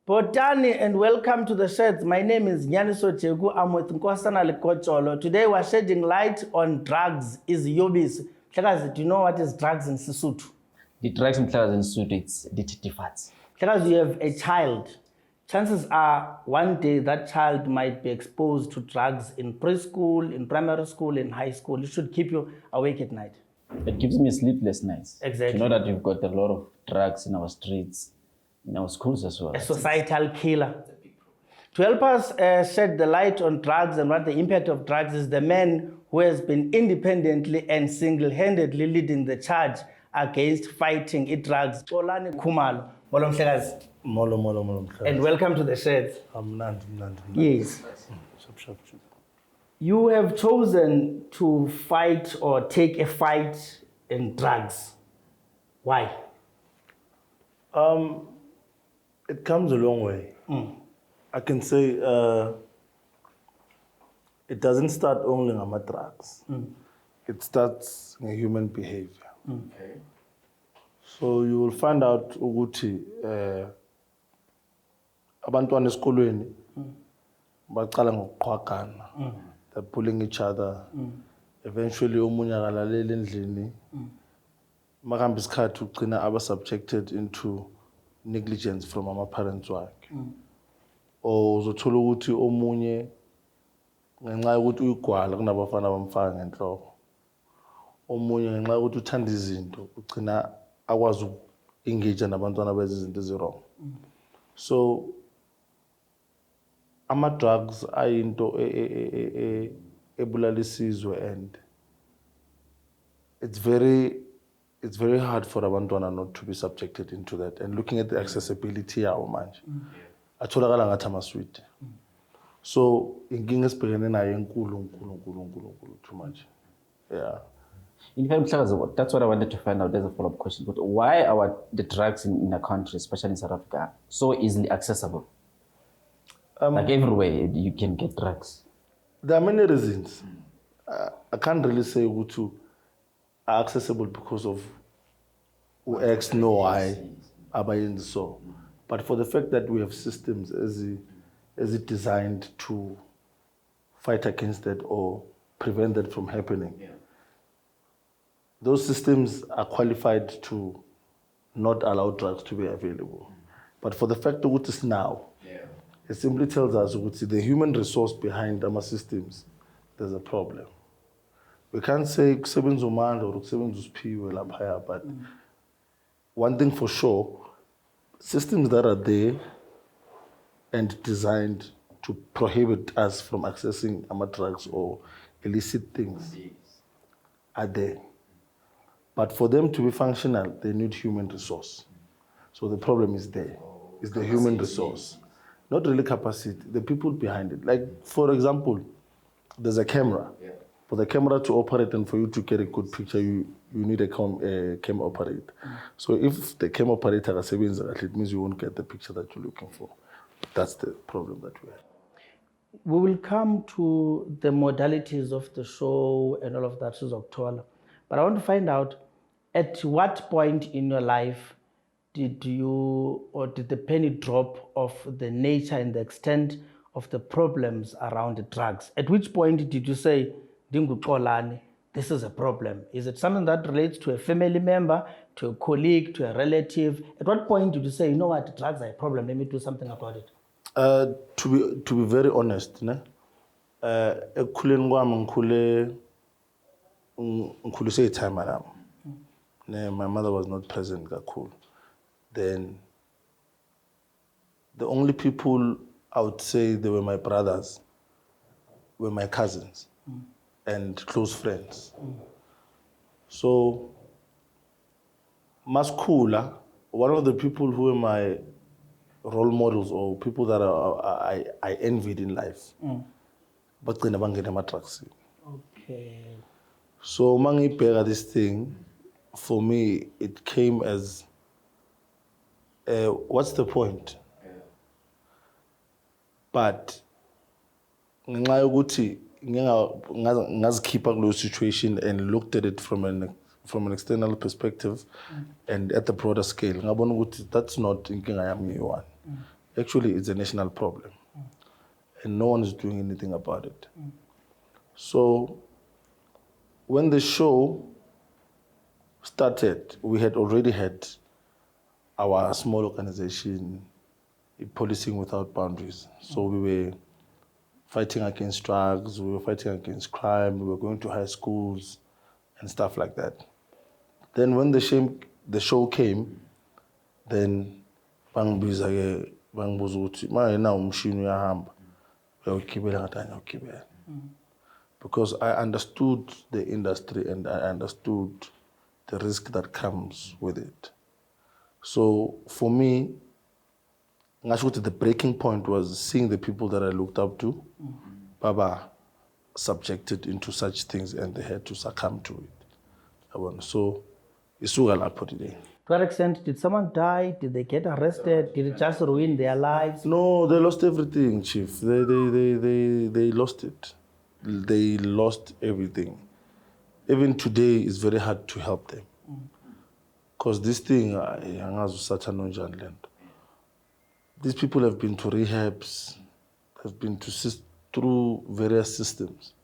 Botani and welcome to the Sheds. My name is Nyaniso Chegu. I'm with Nkosana Lekocholo. Today we're shedding light on drugs. Is yobis. Hlekazi, do you know what is drugs in Sesotho? The drugs in Sesotho, it's the titty-fats. Hlekazi, you have a child. Chances are one day that child might be exposed to drugs in preschool, in primary school, in high school. It should keep you awake at night. It gives me sleepless nights. Exactly. You know that we've got a lot of drugs in our streets, in our schools as well. A societal killer. To help us shed the light on drugs and what the impact of drugs is, the man who has been independently and single-handedly leading the charge against fighting drugs, Xolani Khumalo. Molo Mhlekazi. Molo. And welcome to the Sheds. Mnandi. Yes. Shap. You have chosen to fight or take a fight in drugs. Why? It comes a long way. I can say it doesn't start only on drugs. It starts in human behavior. Okay. So you will find out ukuthi abantwana esikolweni baqala ngokuqhwagana. They're pulling each other. Eventually omunye akalaleli endlini. Makamba isikhathi ugcina aba subjected into negligence from our parents wakhe. Or uzothola ukuthi omunye ngenxa yokuthi uyigwala kunabafana bamfaka ngenhloko. Omunye ngenxa yokuthi uthanda izinto ugcina akwazi engage nabantwana benza izinto ezirong. So ama drugs ayinto ebulala isizwe, and it's very hard for abantwana not to be subjected into that. And looking at the accessibility yawo manje atholakala ngathi ama-sweet. So inkinga esibhekene nayo enkulu too much. Yeah. In fact, that's what I wanted to find out as a follow-up question. But why are the drugs in a country, especially in South Africa, so easily accessible? Like everywhere, you can get drugs. There are many reasons. I can't really say which are accessible because of X, no Y, abaying so. But for the fact that we have systems as it designed to fight against that or prevent that from happening. Yeah. Those systems are qualified to not allow drugs to be available. But for the fact that it is now, it simply tells us that the human resource behind our systems, there's a problem. We can't say kusebenza umandla or kusebenza usiphiwe lapha, but one thing for sure, systems that are there and designed to prohibit us from accessing our drugs or illicit things are there. But for them to be functional, they need human resource. So the problem is there. It's the human resource. Not really capacity, the people behind it. Like, for example, there's a camera. Yeah. For the camera to operate and for you to get a good picture, you need a cam operator. So if the cam operator is it means you won't get the picture that you're looking for. That's the problem that we have. We will come to the modalities of the show and all of that, October. But I want to find out, at what point in your life did the penny drop of the nature and the extent of the problems around the drugs? At which point did you say, Dingu Xolani, this is a problem? Is it something that relates to a family member, to a colleague, to a relative? At what point did you say, you know what, drugs are a problem, let me do something about it? To be very honest, ekukhuleni kwami ngikhuliswe time alam. My mother was not present kakhulu. Then the only people I would say they were my brothers, were my cousins and close friends. So Maskula, one of the people who were my role models or people that I envied in life, but they never get them attractive. Okay. So mangibheka this thing, for me it came as what's the point? But ngenxa yokuthi ngazikhipha kulo situation and looked at it from an external perspective and at the broader scale, ngabona ukuthi that's not inkinga yami one. actually it's a national problem. And no one is doing anything about it. So when the show started, we had already had our small organization, Policing Without Boundaries. So we were fighting against drugs, we were fighting against crime, we were going to high schools and stuff like that. Then when the show came, then bangibiza-ke bangibuza ukuthi mayena umshini uyahamba uyawugibela ngathi angiyawugibela. Because I understood the industry and I understood the risk that comes with it. So for me, the breaking point was seeing the people that I looked up to, Baba, subjected into such things and they had to succumb to it. So, isuka lapho today. To what extent did someone die? Did they get arrested? Did it just ruin their lives? No, they lost everything, Chief. They lost it. They lost everything. Even today, it's very hard to help them. Because this thing, these people have been to rehabs, have been through various systems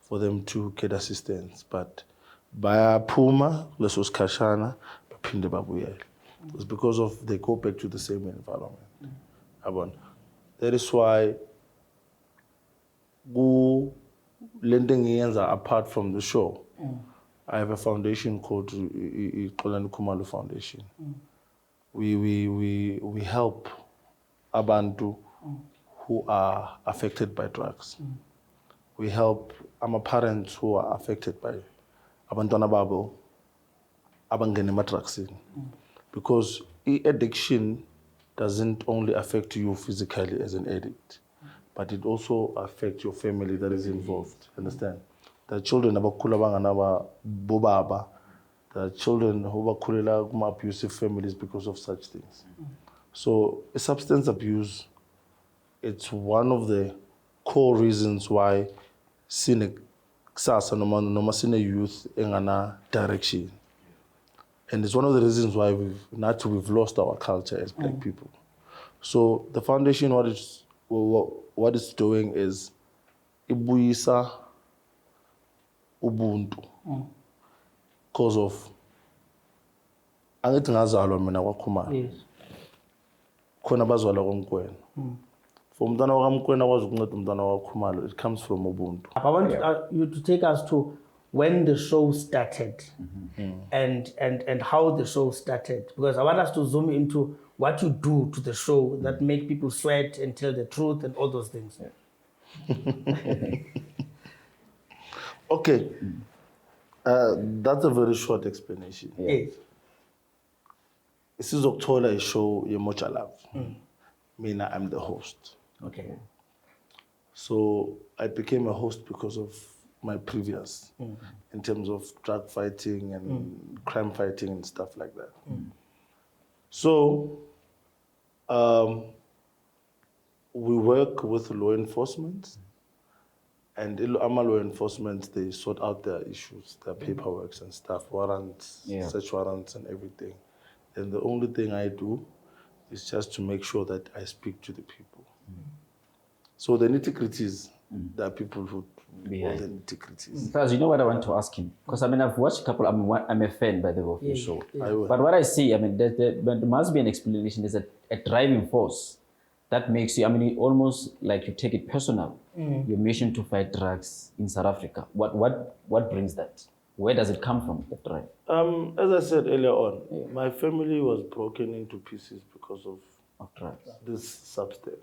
for them to get assistance. But by Puma, lesos Kashana, Pinde Babuyel. It's because of they go back to the same environment. That is why lending apart from the show. I have a foundation called Xolani Khumalo Foundation. We help abantu who are affected by drugs. We help parents who are affected by abantwana babo abangene ema-drugsini. Because addiction doesn't only affect you physically as an addict, but it also affects your family that is involved. Understand? The children abakhula banganaba bobaba, the children who bakhulela kuma abusive families because of such things. So substance abuse, it's one of the core reasons why sine kusasa noma sine youth engana direction. And it's one of the reasons why we've lost our culture as black people. So the foundation, what it's doing is ibuyisa ubuntu. Because of angithi ngazalwa mina kwaKhumalo. Yes. Khona bazalwa kwaMkwena. For umntwana waKwaMkwena akwazi ukunceda umntwana waKhumalo, it comes from ubuntu. I want you to take us to when the show started and how the show started, because I want us to zoom into what you do to the show that make people sweat and tell the truth and all those things. Okay, that's a very short explanation. Yes. This is October a show Yemocha Love. Mina, I'm the host. Okay. So I became a host because of my previous in terms of drug fighting and crime fighting and stuff like that. So we work with law enforcement, and AMA law enforcement, they sort out their issues, their paperwork and stuff, warrants, search warrants and everything. And the only thing I do is just to make sure that I speak to the people. So the nitty-gritties, there are people who do all the nitty-gritties. Because you know what I want to ask him? Because I mean, I've watched a couple, I'm a fan, by the way, of the show. But what I see, I mean, there must be an explanation. There's a driving force that makes you, I mean, almost like you take it personal, your mission to fight drugs in South Africa. What brings that? Where does it come from, that drive? As I said earlier on, my family was broken into pieces because of drugs. This substance.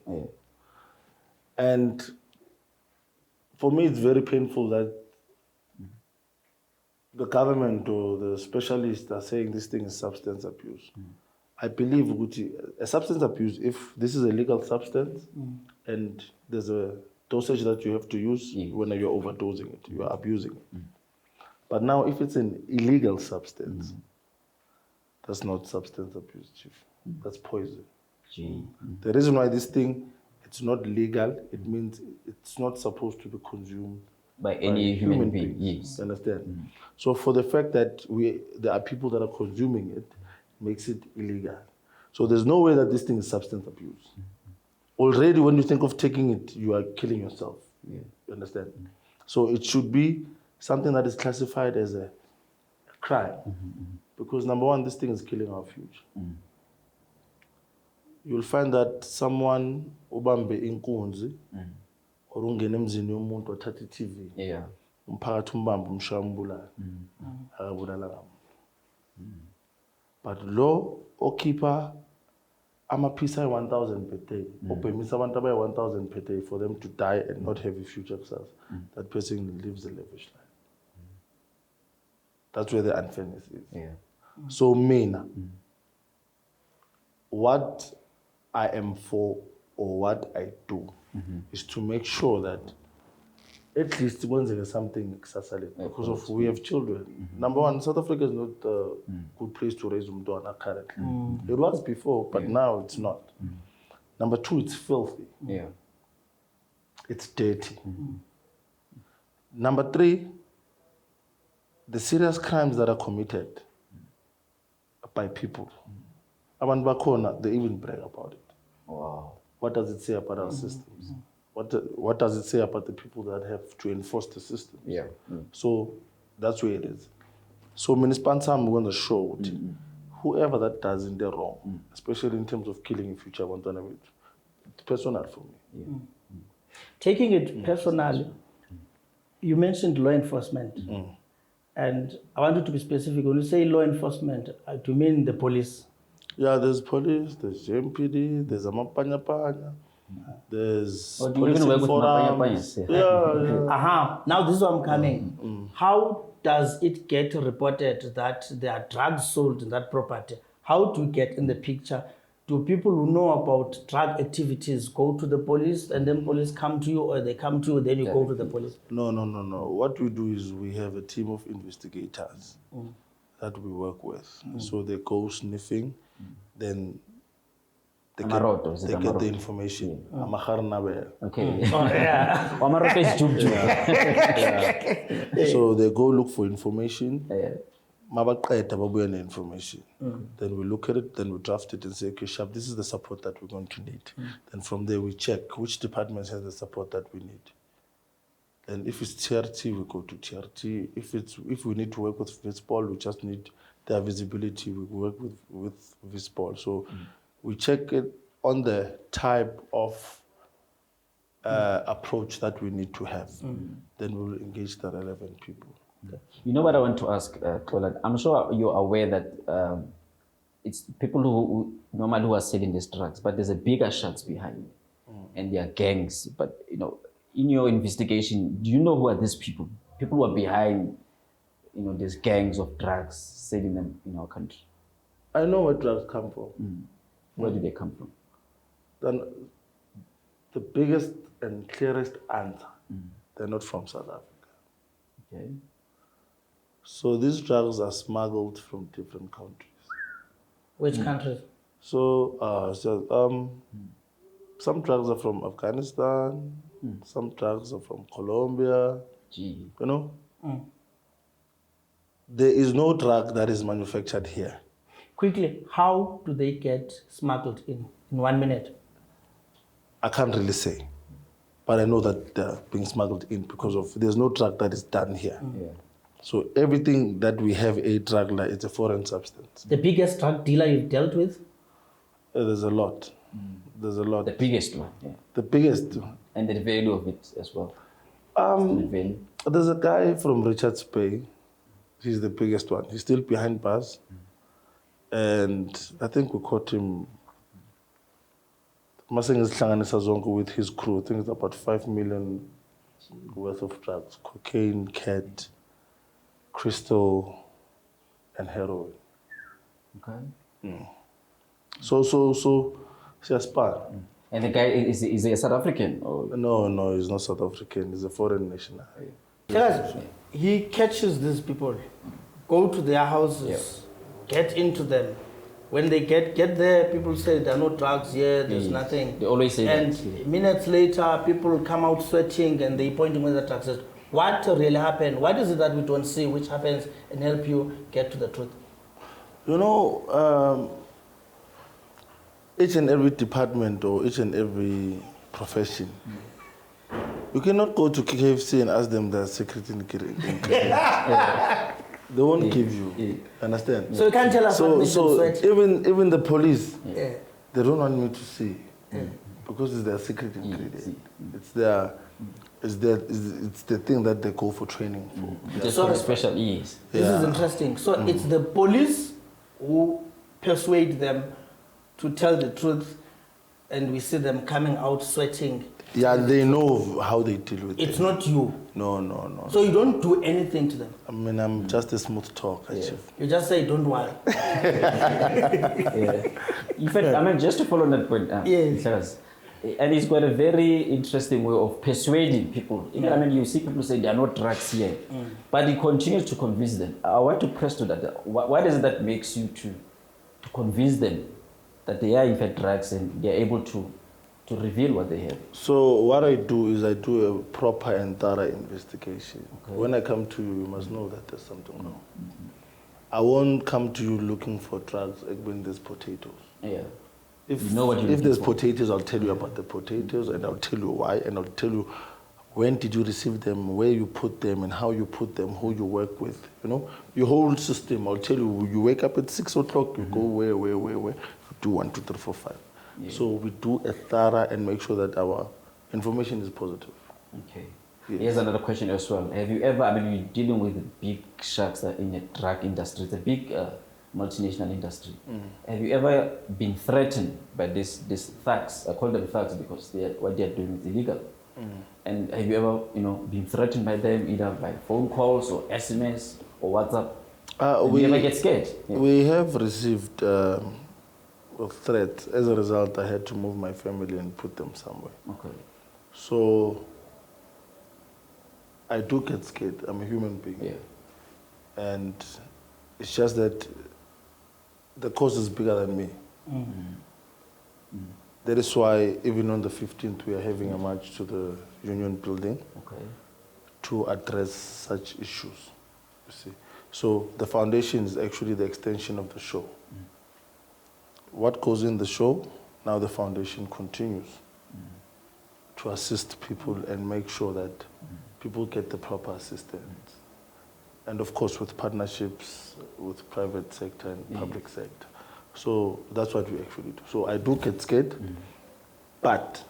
And for me, it's very painful that the government or the specialists are saying this thing is substance abuse. I believe a substance abuse, if this is a legal substance and there's a dosage that you have to use when you're overdosing it, you are abusing it. But now if it's an illegal substance, that's not substance abuse, Chief. That's poison. The reason why this thing, it's not legal, it means it's not supposed to be consumed by any human being. Yes. Understand? So for the fact that there are people that are consuming it, makes it illegal. So there's no way that this thing is substance abuse. already when you think of taking it, you are killing yourself. Yeah. You understand? So it should be something that is classified as a crime. Because number one, this thing is killing our future. You'll find that someone ubambe inkunzi or ungene emzini yomuntu wathatha i-TV. Yeah. Umphakathi umbambe umshaya umbulala. Akabulala. But law okhipha amaphisa ayi-1,000 per day, obhemisa abantu abayi-1,000 per day for them to die and not have a future kusasa. That person lives a lavish life. That's where the unfairness is. Yeah. So mina, what I am for or what I do is to make sure that at least when there is something because of we have children. Number one, South Africa is not a good place to raise umntwana currently. It was before, but now it's not. Number two, it's filthy. Yeah. It's dirty. Number three, the serious crimes that are committed by people. Abantu bakhona, they even brag about it. Wow. What does it say about our systems? What does it say about the people that have to enforce the systems? Yeah. So that's where it is. So Minister I'm going to show whoever that does in the wrong, especially in terms of killing in future, it's personal for me. Taking it personally, you mentioned law enforcement. And I want you to be specific. When you say law enforcement, do you mean the police? Yeah, there's police, there's JMPD, there's Amapanya, there's Or do you police even work with forums. Mapanya? Yeah. Now this is where I'm coming. How does it get reported that there are drugs sold in that property? How do you get in the picture? Do people who know about drug activities go to the police and then police come to you, or they come to you, then you go to the police? No. What we do is we have a team of investigators that we work with. So they go sniffing, then they get the information. Okay. So they go look for information. Mabaqeda babuya ne-information. Then we look at it, then we draft it and say, okay, Sharp, this is the support that we're going to need. Then from there we check which departments have the support that we need. And if it's TRT, we go to TRT. If we need to work with Vispol, we just need their visibility. We work with Vispol. So we check it on the type of approach that we need to have. Then we'll engage the relevant people. You know what I want to ask, Xolani? I'm sure you're aware that it's people who normally who are selling these drugs, but there's a bigger shots behind, and they are gangs. But in your investigation, do you know who are these people? People who are behind, these gangs of drugs selling them in our country. I know where drugs come from. Where do they come from? Then the biggest and clearest answer, they're not from South Africa. Okay. So these drugs are smuggled from different countries. Which countries? So, some drugs are from Afghanistan, some drugs are from Colombia. Gee. There is no drug that is manufactured here. Quickly, how do they get smuggled in 1 minute? I can't really say, but I know that they're being smuggled in because there's no drug that is done here. Yeah. So everything that we have a drug like, it's a foreign substance. The biggest drug dealer you've dealt with? There's a lot. There's a lot. The biggest one. Yeah. The biggest. And the value of it as well. The value. There's a guy from Richards Bay. He's the biggest one. He's still behind bars. And I think we caught him with his crew. I think it's about 5 million worth of drugs. Cocaine, cat, crystal, and heroin. Okay. So, Siaspar. And the guy is he a South African? Or? No, he's not South African. He's a foreign national. Yes, he catches these people, go to their houses, get into them. When they get there, people say there are no drugs here, there's nothing. They always say and that. And minutes later, people come out sweating and they point where the drugs is. What really happened? What is it that we don't see which happens and help you get to the truth? each and every department or each and every profession, you cannot go to KFC and ask them the secret ingredient. They won't give you. Understand? So you can't tell us what mission So sweat. even the police, Yeah. they don't want me to see because it's their secret ingredient. It's the thing that they go for training for. Just for special ease. This is interesting. So it's the police who persuade them to tell the truth, and we see them coming out sweating. Yeah, they know how they deal with it. It's not you. No. So you don't do anything to them. I mean, I'm just a smooth talker, Chief. You just say, don't worry. Yeah. In fact, I mean, just to follow on that point, Yes. and he's got a very interesting way of persuading people. I mean, you see people say there are no drugs here, but he continues to convince them. I want to press to that. What is it that makes you to convince them that they are in fact drugs and they are able to reveal what they have? So what I do is I do a proper and thorough investigation. Okay. When I come to you, you must know that there's something wrong. I won't come to you looking for drugs when there's potatoes. Yeah. If, you know what you're if there's for. potatoes, I'll tell you about the potatoes, and I'll tell you why, and I'll tell you when did you receive them, where you put them, and how you put them, who you work with. You know, your whole system. I'll tell you. You wake up at 6 o'clock. You go where. You do 1, 2, 3, 4, 5. Yeah. So we do a thorough and make sure that our information is positive. Okay. Yes. Here's another question as well. Have you ever, I mean, you're dealing with big sharks in the drug industry, it's a big multinational industry. Have you ever been threatened by these thugs? I call them thugs because what they're doing is illegal. And have you ever, been threatened by them either by phone calls or SMS or WhatsApp? Have you ever get scared? Yeah. We have received of threats. As a result, I had to move my family and put them somewhere. Okay. So I do get scared. I'm a human being. Yeah. And it's just that the cause is bigger than me. That is why even on the 15th, we are having a march to the Union Building to address such issues, you see. So the foundation is actually the extension of the show. What goes in the show, now the foundation continues to assist people and make sure that people get the proper assistance. And of course with partnerships with private sector and public sector. So that's what we actually do. So I do get scared, but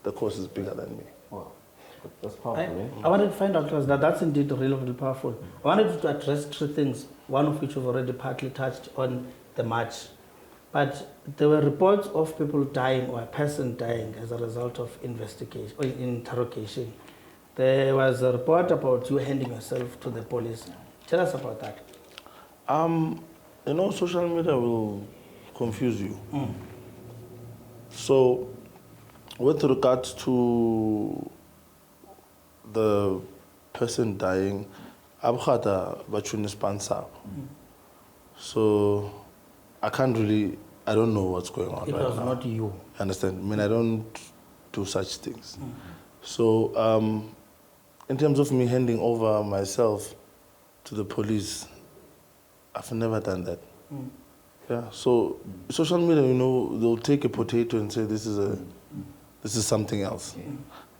the cause is bigger than me. Wow. That's powerful, I wanted to find out that's indeed really powerful. I wanted to address 3 things, one of which we've already partly touched on the march. But there were reports of people dying or a person dying as a result of investigation or interrogation. There was a report about you handing yourself to the police. Tell us about that. Social media will confuse you. So, with regards to the person dying, I've had a bachuni sponsor. So, I don't know what's going on It right was now. not you. Understand? I mean, I don't do such things. So, in terms of me handing over myself to the police, I've never done that. Yeah. So, social media, they'll take a potato and say this is something else.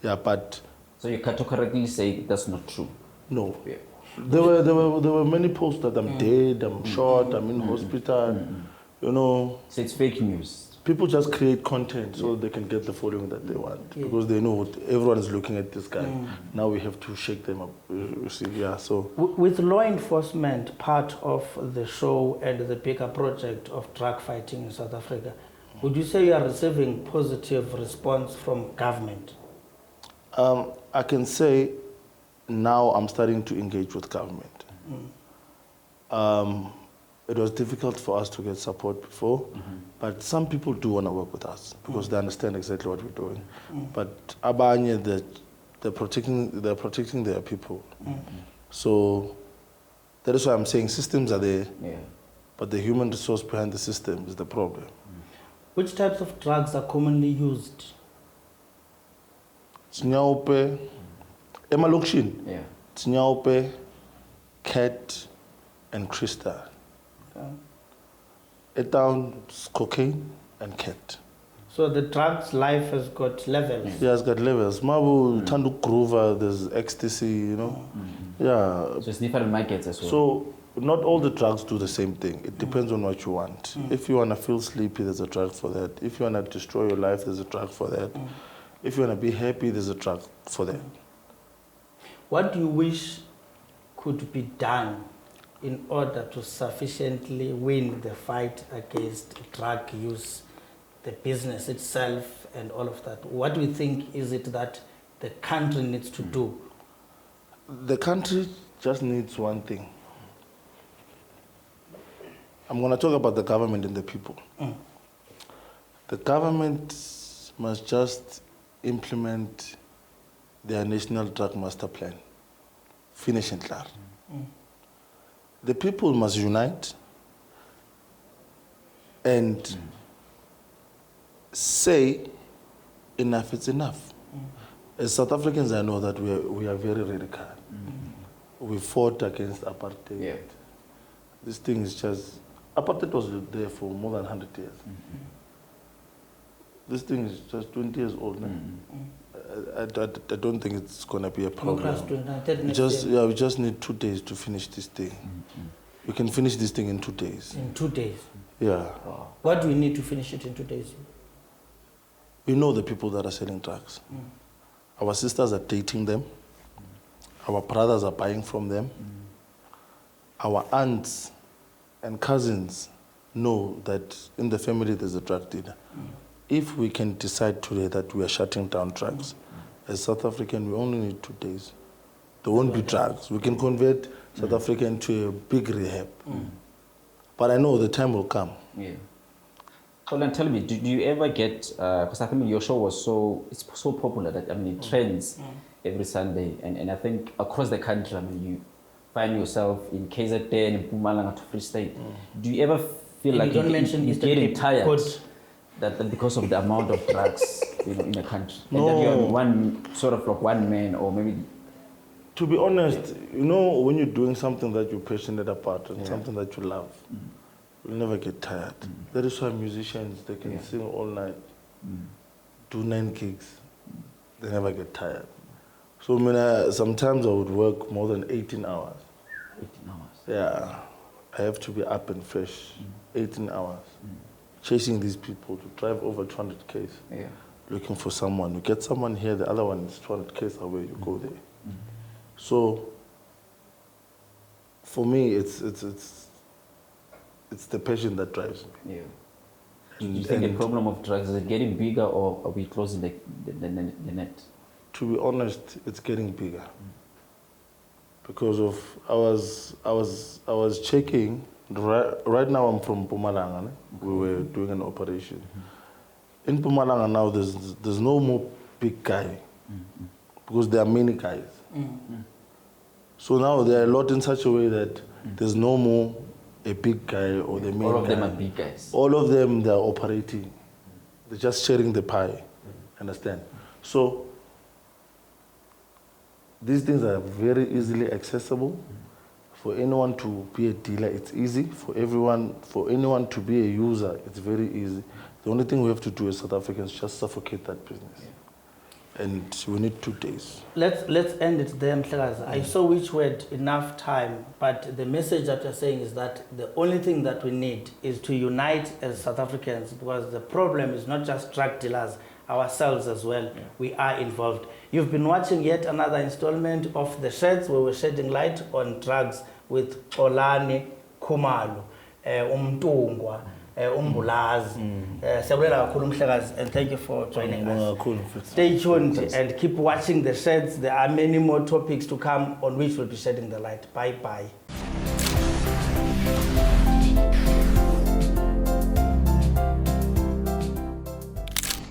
Yeah, but so you categorically say that's not true? No. Yeah. There were many posts that I'm dead, I'm shot, I'm in hospital. So it's fake news. People just create content so they can get the following that they want because they know everyone is looking at this guy. Now we have to shake them up. You see, yeah. So with law enforcement part of the show and the bigger project of drug fighting in South Africa, would you say you are receiving positive response from government? I can say now I'm starting to engage with government. It was difficult for us to get support before, but some people do want to work with us because they understand exactly what we're doing. But Abanye, they're protecting their people. So that is why I'm saying systems are there, but the human resource behind the system is the problem. Which types of drugs are commonly used? Tsinyaope, Emalokshin, Tsinyaope, cat, and crystal. A town, cocaine and cat. So the drugs life has got levels. Yeah, it's got levels. Mabu, Tandu Groover, there's ecstasy, you know. Yeah. So it's different markets as well. So not all the drugs do the same thing. It depends on what you want. If you want to feel sleepy, there's a drug for that. If you want to destroy your life, there's a drug for that. If you want to be happy, there's a drug for that. What do you wish could be done in order to sufficiently win the fight against drug use, the business itself and all of that? What do you think is it that the country needs to do? The country just needs one thing. I'm going to talk about the government and the people. The government must just implement their national drug master plan. Finish and clear. The people must unite and say enough is enough. As South Africans, I know that we are very radical. We fought against apartheid. Yeah. This thing is just, apartheid was there for more than 100 years. This thing is just 20 years old now. I don't think it's going to be a problem. We just need 2 days to finish this thing. We can finish this thing in 2 days. In 2 days? Yeah. Wow. What do we need to finish it in 2 days? We know the people that are selling drugs. Our sisters are dating them. Our brothers are buying from them. Our aunts and cousins know that in the family there's a drug dealer. If we can decide today that we are shutting down drugs, as South African, we only need 2 days. There won't be drugs. We can convert South Africa into a big rehab. But I know the time will come. Yeah. Xolani, tell me, do you ever get, because I think your show was it's so popular that, I mean, it trends every Sunday. And I think across the country, I mean, you find yourself in KZN, in Mpumalanga to Free State. Do you ever feel like you're getting tired that because of the amount of drugs, in the country? No. And that you're one man, or maybe... To be honest, when you're doing something that you're passionate about and something that you love, you'll never get tired. That is why musicians, they can sing all night, do 9 gigs, they never get tired. So sometimes I would work more than 18 hours. 18 hours? Yeah, I have to be up and fresh, 18 hours, chasing these people to drive over 200 Ks, looking for someone. You get someone here, the other one is 200 Ks away, you go there. So, for me, it's the passion that drives me. Yeah. Do you think the problem of drugs is it getting bigger, or are we closing the net? To be honest, it's getting bigger. Because of I was checking. Right now, I'm from Mpumalanga. We were doing an operation. In Mpumalanga now, there's no more big guy, because there are many guys. So now they are a lot in such a way that there's no more a big guy or the main guy. All of them are big guys. All of them, they're operating. They're just sharing the pie. Understand? So these things are very easily accessible. For anyone to be a dealer, it's easy. For anyone to be a user, it's very easy. The only thing we have to do as South Africans is just suffocate that business. And we need 2 days. Let's end it there, Mhlekazi. I saw which word enough time, but the message that you're saying is that the only thing that we need is to unite as South Africans, because the problem is not just drug dealers, ourselves as well. We are involved. You've been watching yet another installment of The Sheds, where we're shedding light on drugs with Xolani Khumalo, Umtungwa, Umbulazi. And thank you for joining us. Stay tuned and keep watching The Sheds. There are many more topics to come on which we'll be shedding the light. Bye-bye.